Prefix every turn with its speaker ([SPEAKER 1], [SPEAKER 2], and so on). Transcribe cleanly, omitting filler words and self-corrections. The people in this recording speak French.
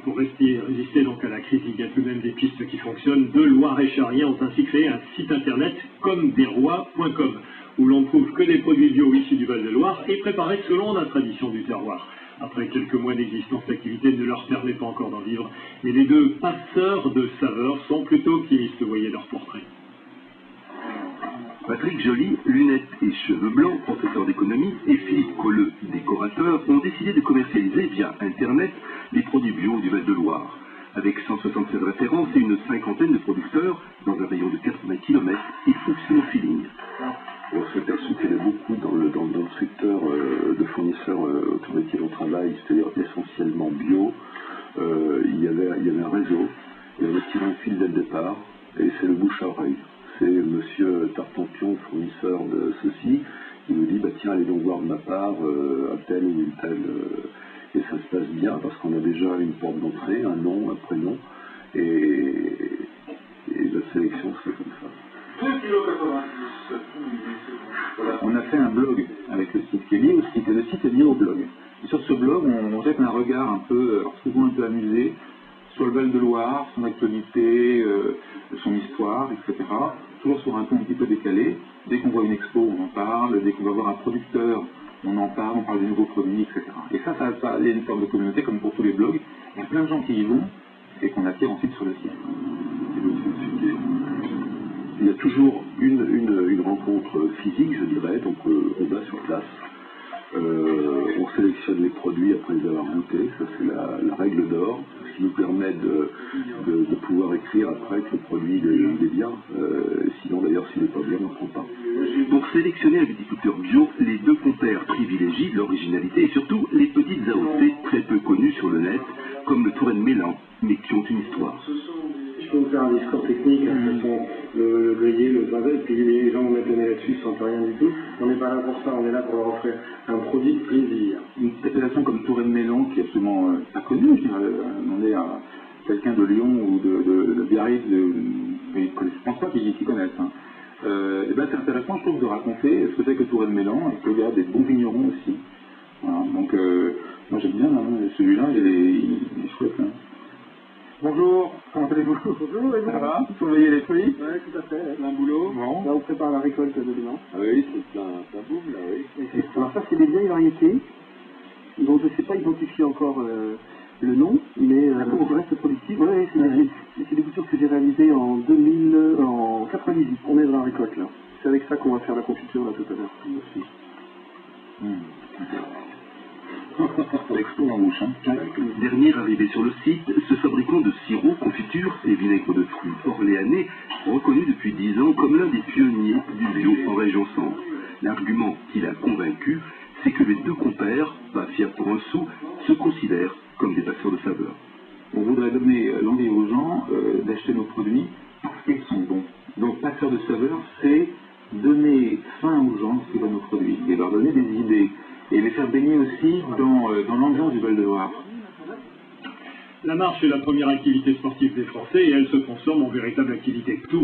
[SPEAKER 1] Pour résister donc à la crise, il y a tout de même des pistes qui fonctionnent. Deux Loir-et-Chariens ont ainsi créé un site internet comdesrois.com où l'on ne trouve que des produits bio issus du Val-de-Loire et préparés selon la tradition du terroir. Après quelques mois d'existence, l'activité ne leur permet pas encore d'en vivre, mais les deux passeurs de saveurs sont plutôt optimistes, voyez leur portrait.
[SPEAKER 2] Patrick Joly, lunettes et cheveux blancs, professeur d'économie, et Philippe Colleux, décorateur, ont décidé de commercialiser via Internet les produits bio du Val-de-Loire. Avec 176 références et une cinquantaine de producteurs, dans un rayon de 80 km, ils fonctionnent au feeling.
[SPEAKER 3] On s'est aperçu qu'il y avait beaucoup dans le secteur de fournisseurs autour desquels on travaille, c'est-à-dire essentiellement bio. Il y avait un réseau, et on a tiré un fil dès le départ, et c'est le bouche à oreille. C'est monsieur Tartampion, fournisseur de ceci, qui nous dit, tiens, allez donc voir de ma part un tel ou une telle. Et ça se passe bien parce qu'on a déjà une porte d'entrée, un nom, un prénom, et la sélection se fait comme ça.
[SPEAKER 4] 2,90 kg. On a fait un blog avec le site qui est lié au site, et le site est lié au blog. Et sur ce blog, on jette un regard un peu, alors souvent un peu amusé, sur le Val-de-Loire, son actualité, son histoire, etc. Toujours sur un ton un petit peu décalé. Dès qu'on voit une expo, on en parle. Dès qu'on va voir un producteur, on en parle, on parle des nouveaux produits, etc. Et ça il y a une forme de communauté, comme pour tous les blogs. Il y a plein de gens qui y vont et qu'on attire ensuite sur le site.
[SPEAKER 3] Il y a toujours une rencontre physique, je dirais, donc on va sur place. On sélectionne les produits après les avoir goûtés, ça c'est la règle d'or, ce qui nous permet de pouvoir écrire après que le produit il est bien, sinon d'ailleurs s'il n'est pas bien on ne prend pas.
[SPEAKER 2] Pour sélectionner un viticulteur bio, les deux compères privilégient l'originalité et surtout les petites AOC très peu connues sur le net, comme le Touraine Mélan, mais qui ont une histoire.
[SPEAKER 5] Je peux vous faire un discours technique, le grillé, le pavé, et puis les gens vont mettre le nez là-dessus sans rien du tout. On n'est pas là pour ça, on est là pour leur offrir un produit de plaisir.
[SPEAKER 4] Une appellation comme Touraine Mélan, qui est absolument pas connue, on est à quelqu'un de Lyon ou de Biarritz, je ne pense pas qu'ils connaissent. C'est intéressant, je trouve, de raconter ce que c'est que Touraine Mélan, et qu'il y a des bons vignerons aussi. Voilà, donc, moi j'aime bien, celui-là, il est chouette. Bonjour, comment allez-vous?
[SPEAKER 5] Bonjour, et vous?
[SPEAKER 4] Ça va? Vous surveillez les fruits?
[SPEAKER 5] Oui, tout à fait.
[SPEAKER 4] Un boulot? Bon.
[SPEAKER 5] Là, on prépare la récolte de demain.
[SPEAKER 3] Ah oui, c'est un boom là, oui.
[SPEAKER 5] Alors ça, c'est des vieilles variétés dont je ne sais pas identifier encore le nom, mais on reste productif. Ouais, c'est des boutures que j'ai réalisées en 98. On est dans la récolte là. C'est avec ça qu'on va faire la confiture là tout à l'heure.
[SPEAKER 4] L'expo en bouche,
[SPEAKER 2] Dernier arrivé sur le site, ce fabricant de sirop, confiture et vinaigre de fruits orléanais, reconnu depuis 10 ans comme l'un des pionniers du bio en région centre. L'argument qui l'a convaincu, c'est que les deux compères, pas fiers pour un sou, se considèrent comme des passeurs de saveurs.
[SPEAKER 4] On voudrait donner l'envie aux gens d'acheter nos produits parce qu'ils sont bons. Donc, passeur de saveurs, c'est donner faim aux gens qui voient nos produits et leur donner des idées. Et les faire baigner aussi dans l'ambiance du Val-de-Loire.
[SPEAKER 1] La marche est la première activité sportive des Français et elle se transforme en véritable activité touristique.